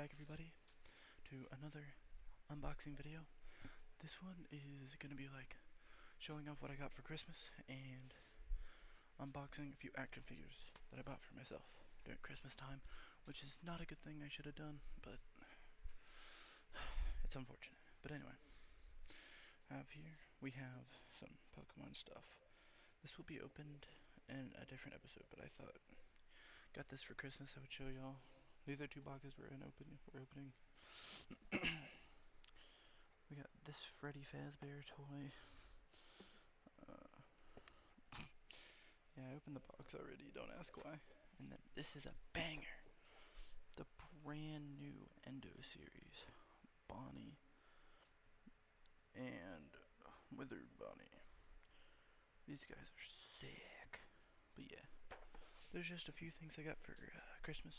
back everybody to another unboxing video. This one is going to be like showing off what I got for Christmas and unboxing a few action figures that I bought for myself during Christmas time, which is not a good thing. I should have done, but it's unfortunate. But anyway, we have some Pokemon stuff. This will be opened in a different episode, but I thought got this for Christmas I would show y'all. These are two boxes we're opening. We got this Freddy Fazbear toy. Yeah, I opened the box already, don't ask why. And then this is a banger. The brand new Endo series. Bonnie and Withered Bonnie. These guys are sick. But yeah, there's just a few things I got for Christmas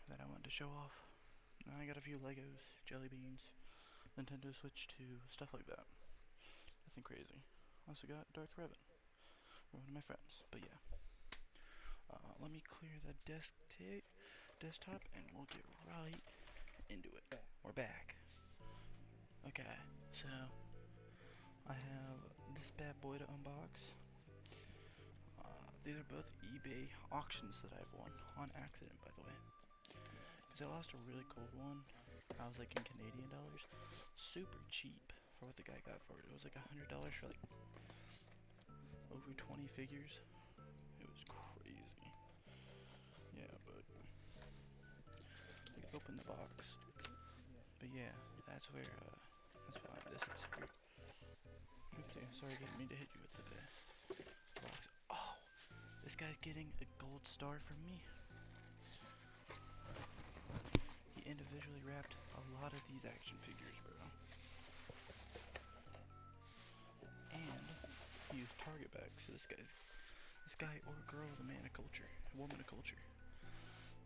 that I wanted to show off. I got a few Legos, Jelly Beans, Nintendo Switch 2, stuff like that. Nothing crazy. Also got Darth Revan, one of my friends. But yeah, let me clear the desktop and we'll get right into it. We're back. Okay, so I have this bad boy to unbox. These are both eBay auctions that I've won on accident, by the way. Because I lost a really cool one. I was like in Canadian dollars, super cheap for what the guy got for it. It was like $100 for like over 20 figures. It was crazy. Yeah, but I open the box. But yeah, that's where that's why this is here. Oopsie, sorry, didn't mean to hit you with the box. Oh, this guy's getting a gold star from me. He individually wrapped a lot of these action figures, bro. And he used Target bags, so this guy or girl is a man of culture, a woman of culture.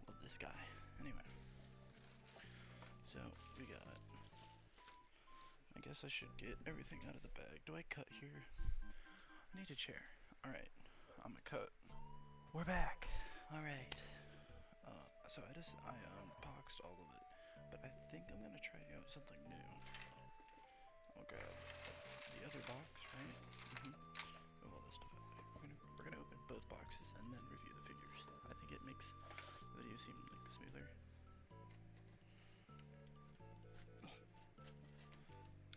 Love this guy. Anyway, so we got. I guess I should get everything out of the bag. Do I cut here? I need a chair. All right, I'm gonna cut. We're back. All right. So I unboxed all of it, but I think I'm gonna try out something new. I'll grab the other box, right? All this stuff. We're gonna open both boxes and then review the figures. I think it makes the video seem like smoother.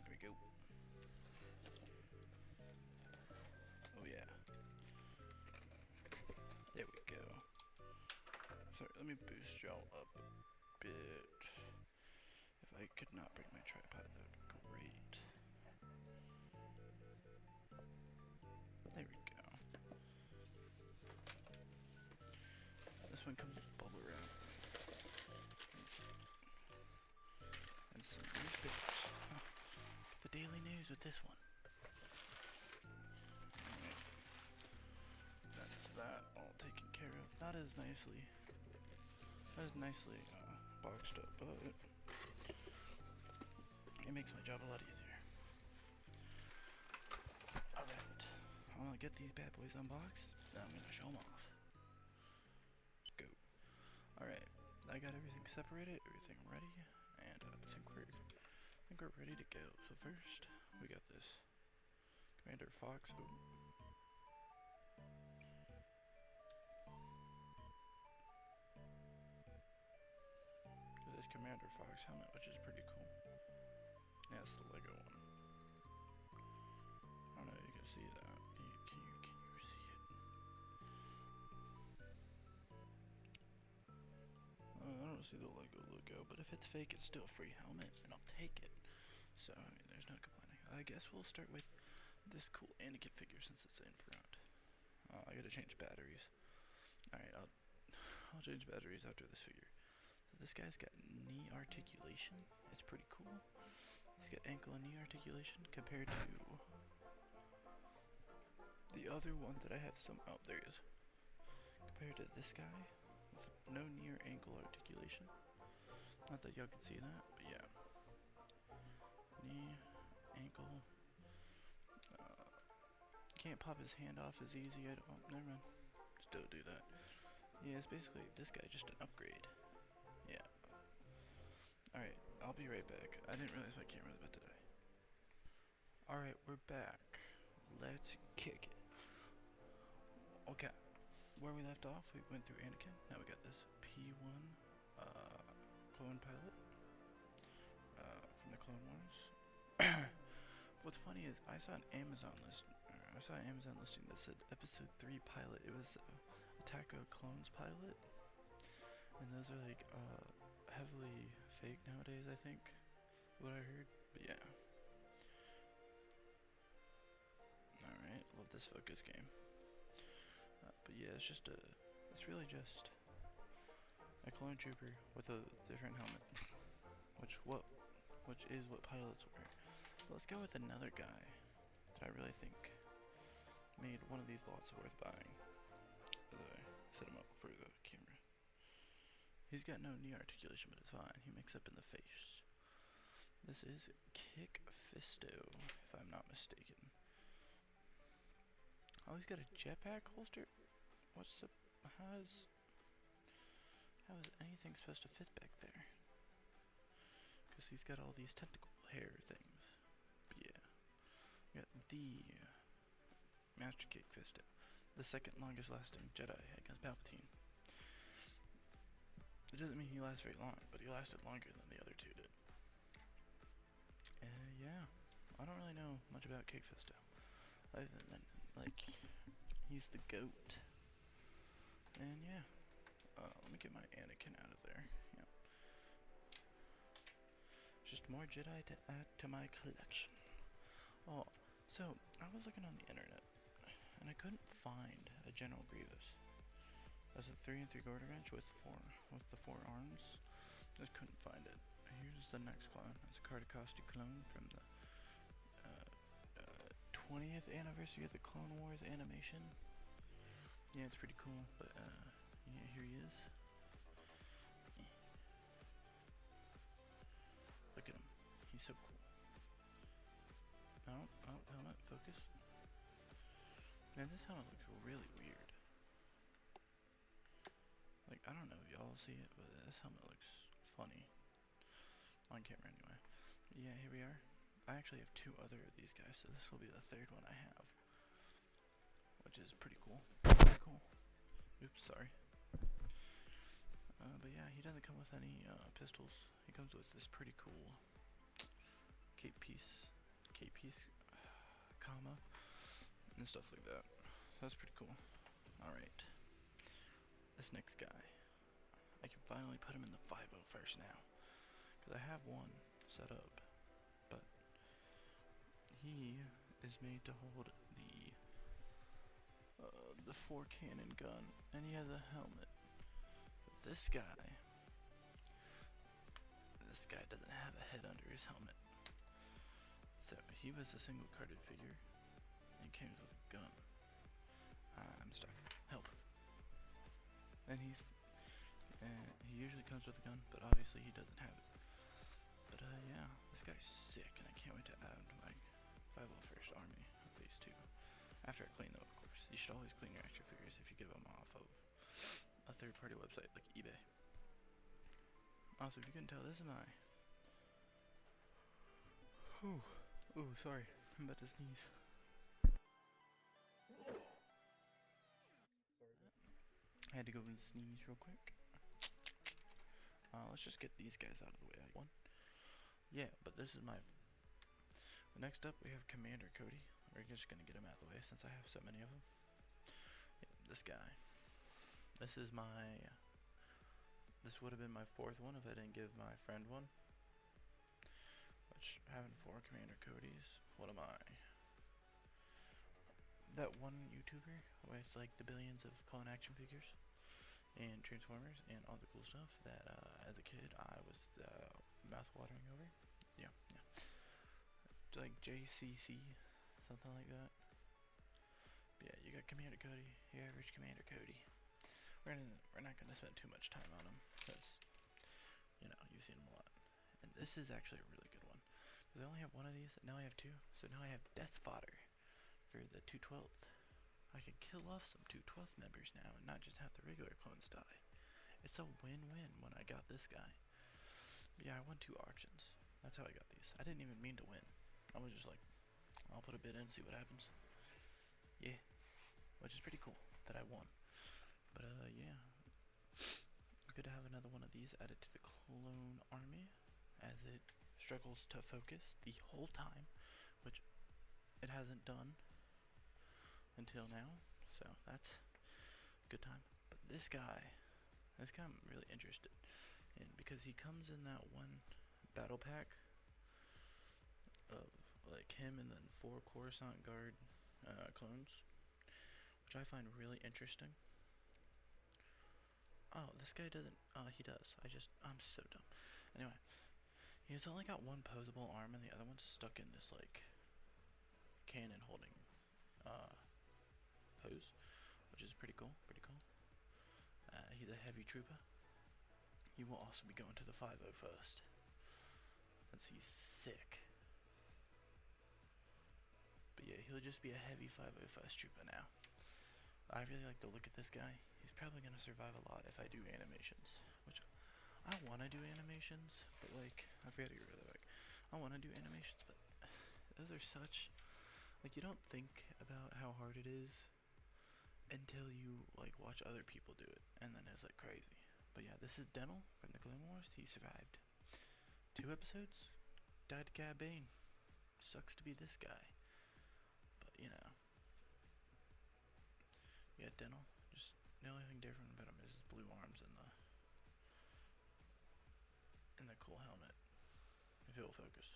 There we go. Oh yeah. There we go. Sorry, let me boost y'all up a bit. If I could not bring my tripod, that would be great. There we go. This one comes with bubble wrap. And some newspapers. Huh. The Daily News with this one. Alright. That's that all taken care of. Not as nicely boxed up, but it makes my job a lot easier. Alright, I'm gonna get these bad boys unboxed, then I'm gonna show them off. Go. Alright, I got everything separated, everything ready, and I think we're ready to go. So first, we got this Commander Fox. This Commander Fox helmet, which is pretty cool. Yeah, it's the Lego one. I don't know if you can see that. Can you see it? I don't see the Lego logo, but if it's fake, it's still a free helmet, and I'll take it. So, I mean, there's no complaining. I guess we'll start with this cool Anakin figure since it's in front. I gotta change batteries. Alright, I'll change batteries after this figure. So this guy's got knee articulation. It's pretty cool. He's got ankle and knee articulation compared to the other one that I have some. Oh, there he is. Compared to this guy, with no knee or ankle articulation. Not that y'all can see that, but yeah. Knee, ankle. Can't pop his hand off as easy. Oh, never mind. Still do that. Yeah, it's basically this guy, just an upgrade. I'll be right back. I didn't realize my camera was about to die. Alright, we're back. Let's kick it. Okay, where we left off, we went through Anakin. Now we got this P1 clone pilot from the Clone Wars. What's funny is I saw an Amazon listing that said Episode 3 pilot. It was Attack of Clones pilot, and those are like heavily fake nowadays, I think. What I heard, but yeah. Alright, love this focus game. But yeah, it's really just a clone trooper with a different helmet, which is what pilots wear. But let's go with another guy that I really think made one of these lots worth buying. As I set him up for the camera. He's got no knee articulation, but it's fine. He makes up in the face. This is Kick Fisto, if I'm not mistaken. Oh, he's got a jetpack holster? How is anything supposed to fit back there? Because he's got all these tentacle hair things. But yeah, we got the Master Kick Fisto, the second longest lasting Jedi against Palpatine. It doesn't mean he lasts very long, but he lasted longer than the other two did. Yeah, I don't really know much about Kick Fisto, other than, like, he's the GOAT. And yeah, let me get my Anakin out of there. Yep. Just more Jedi to add to my collection. Oh, so I was looking on the internet, and I couldn't find a General Grievous. That's a 3 3/4 inch with the 4 arms. Just couldn't find it. Here's the next clone. It's a Cardacosti clone from the 20th anniversary of the Clone Wars animation. Yeah, it's pretty cool, but yeah, here he is. Look at him. He's so cool. Oh, helmet, focus. Man, this helmet looks really weird. Like, I don't know if y'all see it, but this helmet looks funny. On camera, anyway. Yeah, here we are. I actually have 2 other of these guys, so this will be the 3rd one I have. Which is pretty cool. Pretty cool. Oops, sorry. But yeah, he doesn't come with any pistols. He comes with this pretty cool cape piece, comma, and stuff like that. That's pretty cool. Alright. This next guy. I can finally put him in the 501st now. Because I have one set up. But he is made to hold the 4 cannon gun, and he has a helmet. But this guy doesn't have a head under his helmet. So he was a single carded figure, and he came with a gun. I'm stuck. Help. And he usually comes with a gun, but obviously he doesn't have it. But yeah, this guy's sick, and I can't wait to add my 501st Army of Phase 2. After I clean them, of course. You should always clean your action figures if you get them off of a third-party website like eBay. Also, if you couldn't tell, this is my... Ooh, sorry. I'm about to sneeze. I had to go and sneeze real quick. Let's just get these guys out of the way. One. Yeah, but this is my... Next up, we have Commander Cody. We're just gonna get him out of the way since I have so many of them. Yeah, this guy. This is my... This would have been my 4th one if I didn't give my friend one. Which, having 4 Commander Codys, what am I? That one YouTuber with like the billions of clone action figures and Transformers and all the cool stuff that as a kid I was mouth-watering over. Yeah. It's like JCC, something like that. But yeah, you got Commander Cody, your average Commander Cody. We're not gonna spend too much time on him because you've seen him a lot. And this is actually a really good one because I only have one of these, and now I have 2. So now I have Death Fodder for the 212th. I can kill off some 212th members now and not just have the regular clones die. It's a win-win when I got this guy. But yeah, I won 2 auctions. That's how I got these. I didn't even mean to win. I was just like, I'll put a bid in, see what happens. Yeah, which is pretty cool that I won. But yeah, good to have another one of these added to the clone army, as it struggles to focus the whole time, which it hasn't done until now. So that's a good time. But this guy I'm really interested in, because he comes in that one battle pack of like him and then 4 Coruscant Guard clones, which I find really interesting. Oh, this guy doesn't. He does. I'm so dumb. Anyway, he's only got one posable arm, and the other one's stuck in this like cannon holding pose, which is pretty cool. Pretty cool. He's a heavy trooper. He will also be going to the 5-0 first. Since he's sick. But yeah, he'll just be a heavy 5-0 first trooper now. I really like the look at this guy. He's probably gonna survive a lot if I do animations, which I want to do animations, but like I forget to get rid of the I want to do animations, but those are such like, you don't think about how hard it is until you like watch other people do it, and then it's like crazy. But yeah, this is Dental from the Clone Wars. He survived 2 episodes, died to Cad Bane. Sucks to be this guy, but you know. Yeah, Dental. Just the only thing different about him is his blue arms and the cool helmet. If it will focus.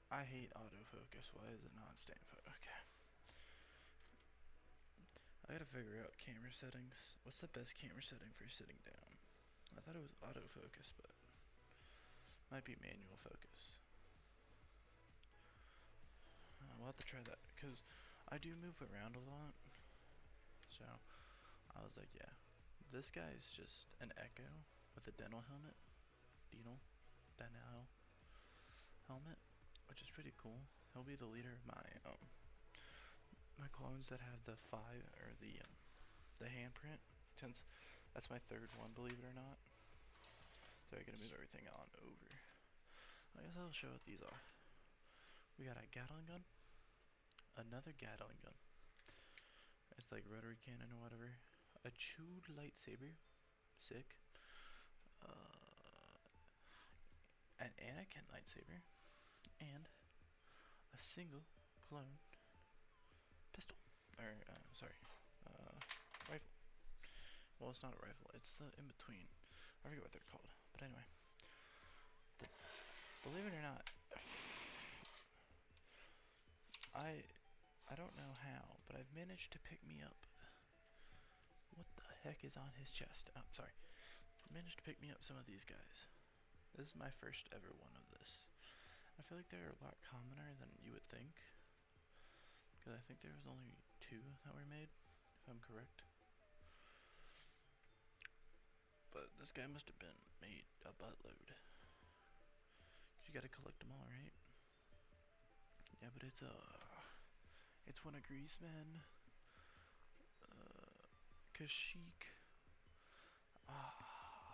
I hate autofocus. Why is it not staying focused? Okay. I gotta figure out camera settings. What's the best camera setting for sitting down? I thought it was autofocus, but might be manual focus. We'll have to try that, because I do move around a lot. So I was like, yeah, this guy's just an Echo with a dental helmet. Dental helmet, which is pretty cool. He'll be the leader of my clones that have the 5 or the handprint, since that's my 3rd one, believe it or not. So I'm gonna move everything on over. I guess I'll show these off. We got a Gatling gun, another Gatling gun. It's like rotary cannon or whatever. A chewed lightsaber, sick. An Anakin lightsaber, and a single clone pistol, or sorry, rifle. Well, it's not a rifle. It's the in between. I forget what they're called. But anyway, believe it or not, I don't know how, but I've managed to pick me up. What the heck is on his chest? Oh, sorry. Managed to pick me up some of these guys. This is my first ever one of this. I feel like they're a lot commoner than you would think, because I think there was only 2 that were made, if I'm correct. But this guy must have been made a buttload. You gotta collect them all, right? Yeah, but it's one of Greaseman, Kashyyyk.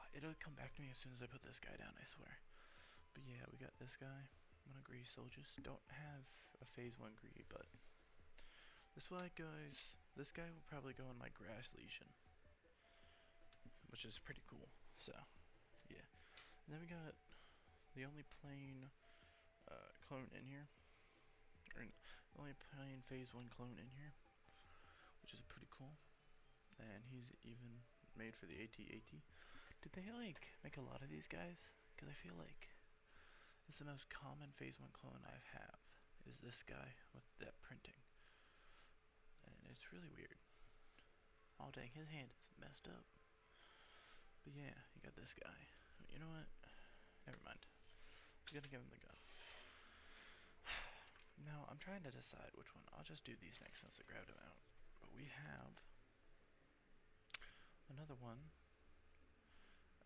It'll come back to me as soon as I put this guy down, I swear. But yeah, we got this guy. One of Grease soldiers. Don't have a phase 1 Grease, but this one goes. This guy will probably go in my Grass Legion, which is pretty cool. So yeah. And then we got the only plain clone in here, or the only plain phase 1 clone in here, which is pretty cool. And he's even made for the AT-AT. Did they like make a lot of these guys? Because I feel like it's the most common phase 1 clone I have, is this guy with that printing. And it's really weird. Oh dang, his hand is messed up. But yeah, you got this guy. You know what? Never mind. I'm gonna give him the gun. Now, I'm trying to decide which one. I'll just do these next since I grabbed them out. But we have another one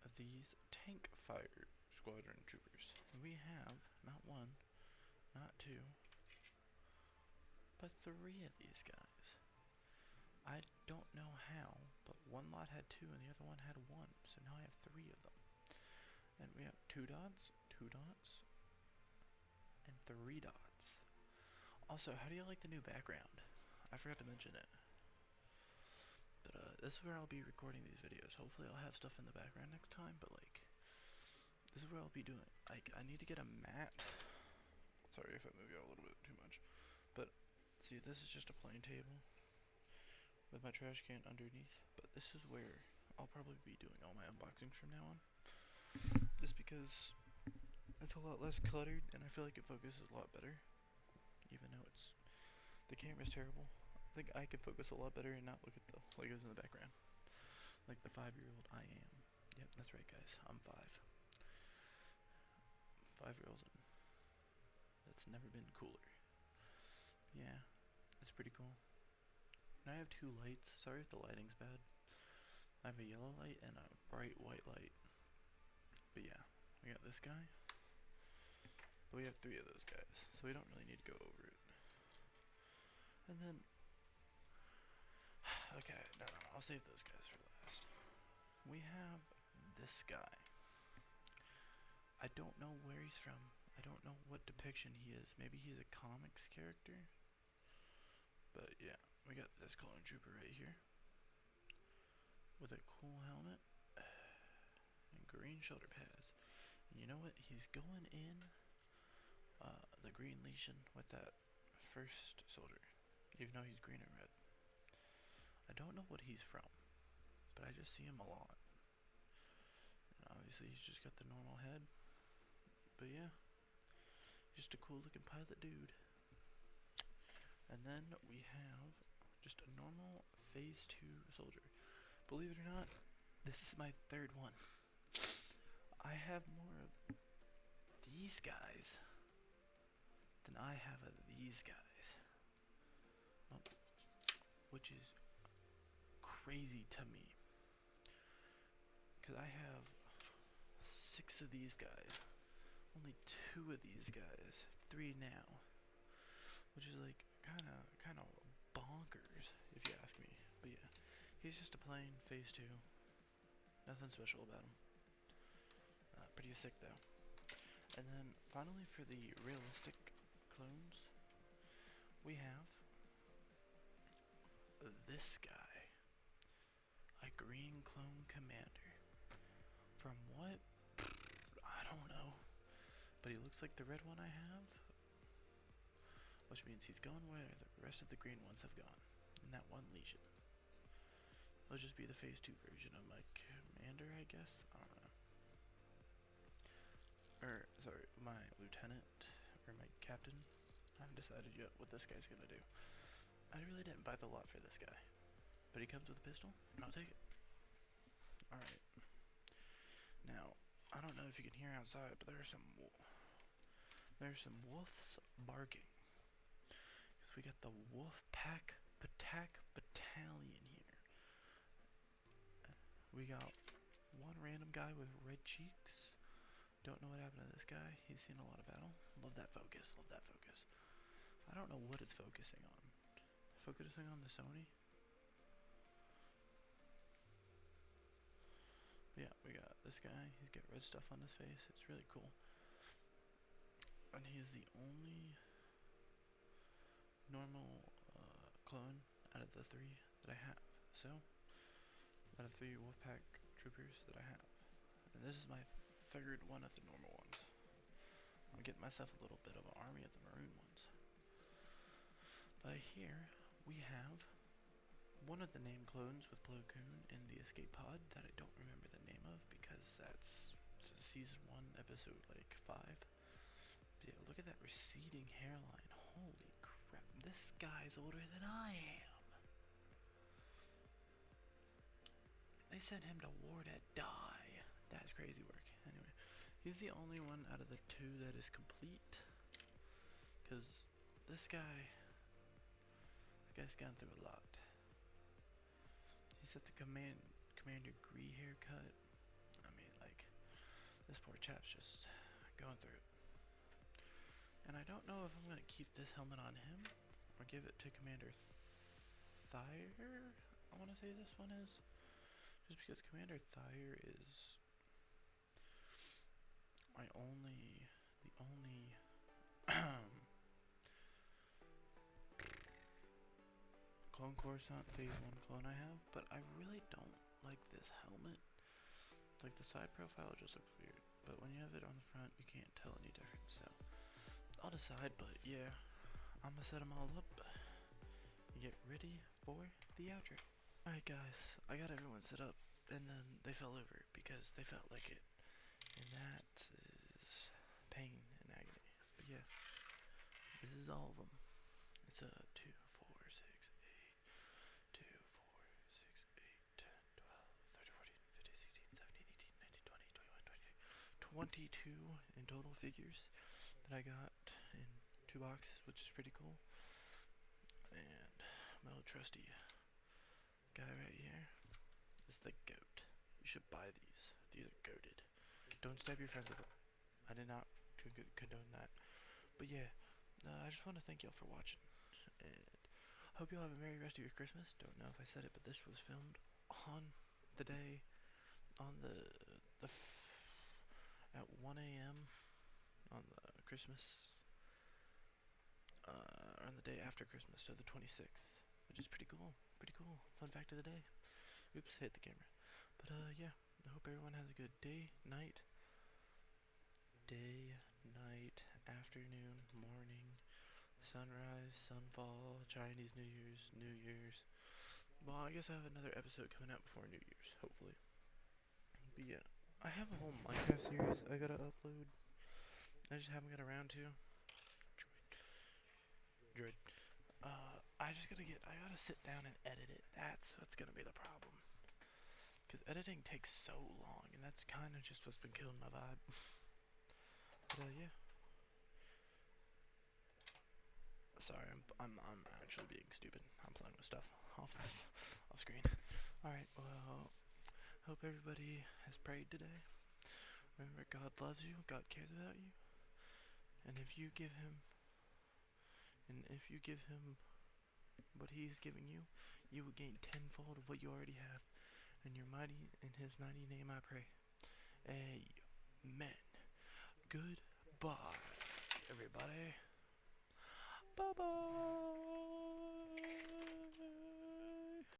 of these tank fire squadron troopers. And we have not 1, not 2, but 3 of these guys. I don't know how, but one lot had 2 and the other one had 1, so now I have 3 of them. And we have 2 dots, 2 dots, and 3 dots. Also, how do you like the new background? I forgot to mention it. But this is where I'll be recording these videos. Hopefully I'll have stuff in the background next time, but like, this is where I'll be doing. Like, I need to get a mat. Sorry if I move you a little bit too much. But, see, this is just a plain table with my trash can underneath. But this is where I'll probably be doing all my unboxings from now on. Just because it's a lot less cluttered, and I feel like it focuses a lot better. Even though the camera's terrible. I think I can focus a lot better and not look at the Legos in the background. Like the 5-year-old I am. Yep, that's right guys, I'm 5. 5-year-olds, and that's never been cooler. Yeah, it's pretty cool. And I have 2 lights. Sorry if the lighting's bad. I have a yellow light and a bright white light. But yeah, we got this guy. But we have 3 of those guys, so we don't really need to go over it. And then, okay, no, I'll save those guys for last. We have this guy. I don't know where he's from. I don't know what depiction he is. Maybe he's a comics character. But yeah, we got this clone trooper right here with a cool helmet and green shoulder pads. And you know what? He's going in the green legion with that first soldier, even though he's green and red. I don't know what he's from, but I just see him a lot. And obviously he's just got the normal head. But yeah, just a cool looking pilot dude. And then we have just a normal phase 2 soldier. Believe it or not, this is my 3rd one. I have more of these guys than I have of these guys. Well, which is crazy to me. Because I have 6 of these guys. Only 2 of these guys. 3 now. Which is like kind of bonkers, if you ask me. But yeah, he's just a plain phase 2. Nothing special about him. Pretty sick though. And then finally for the realistic clones, we have this guy. A green clone commander. From what? I don't know. But he looks like the red one I have. Which means he's going where the rest of the green ones have gone. In that one legion. It'll just be the phase 2 version of my commander, I guess? I don't know. Or, sorry, my lieutenant, or my captain. I haven't decided yet what this guy's gonna do. I really didn't buy the lot for this guy. But he comes with a pistol, and I'll take it. Alright. Now, I don't know if you can hear outside, but there's some wolves barking. Because we got the Wolfpack Patak Battalion here. We got one random guy with red cheeks. Don't know what happened to this guy. He's seen a lot of battle. Love that focus. Love that focus. I don't know what it's focusing on. Focusing on the Sony? But yeah, we got this guy. He's got red stuff on his face. It's really cool. And he's the only normal clone out of the 3 that I have. So, out of 3 Wolfpack troopers that I have. And this is my 3rd one of the normal ones. I'm getting myself a little bit of an army of the maroon ones. But here we have one of the name clones with Plo Koon in the escape pod that I don't remember the name of because that's season 1 episode like 5. But yeah, look at that receding hairline. Holy crap, this guy's older than I am. They sent him to war to die. That's crazy work. Anyway, he's the only one out of the 2 that is complete. Because this guy's gone through a lot. He's got the Commander Gree haircut. I mean, like, this poor chap's just going through it. And I don't know if I'm going to keep this helmet on him or give it to Commander Thyre, I want to say this one is. Just because Commander Thyre is the only Clone Coruscant Phase 1 clone I have, but I really don't like this helmet. Like, the side profile just looks weird, but when you have it on the front, you can't tell any difference, so I'll decide, but yeah, I'm gonna set them all up and get ready for the outro. Alright guys, I got everyone set up, and then they fell over because they felt like it, and that is pain and agony. But yeah, this is all of them. It's a 2, 4, 6, 8, 2, 4, 6, 8, 10, 12, 13, 14, 15, 16, 17, 18, 19, 20, 21, 22 in total figures that I got in 2 boxes, which is pretty cool. And my old trusty guy right here is the goat. You should buy these. These are goated. Don't stab your friends with them. I did not condone that. But yeah, I just want to thank y'all for watching. And hope y'all have a merry rest of your Christmas. Don't know if I said it, but this was filmed on the day, on the at 1 a.m. on the Christmas, on the day after Christmas, so the 26th, which is pretty cool. Pretty cool. Fun fact of the day. Oops, hit the camera. But yeah, I hope everyone has a good day, night, afternoon, morning, sunrise, sunfall, Chinese New Year's, New Year's. Well, I guess I have another episode coming out before New Year's, hopefully. But yeah, I have a whole Minecraft series I gotta upload. I just haven't got around to. Droid. I gotta sit down and edit it. That's what's gonna be the problem. Because editing takes so long, and that's kind of just what's been killing my vibe. But yeah. Sorry, I'm actually being stupid. I'm playing with stuff off screen. Alright, well, hope everybody has prayed today. Remember, God loves you, God cares about you. And if you give him what he's giving you, you will gain tenfold of what you already have. And you're mighty in his mighty name I pray. Amen. Goodbye, everybody. Bye bye.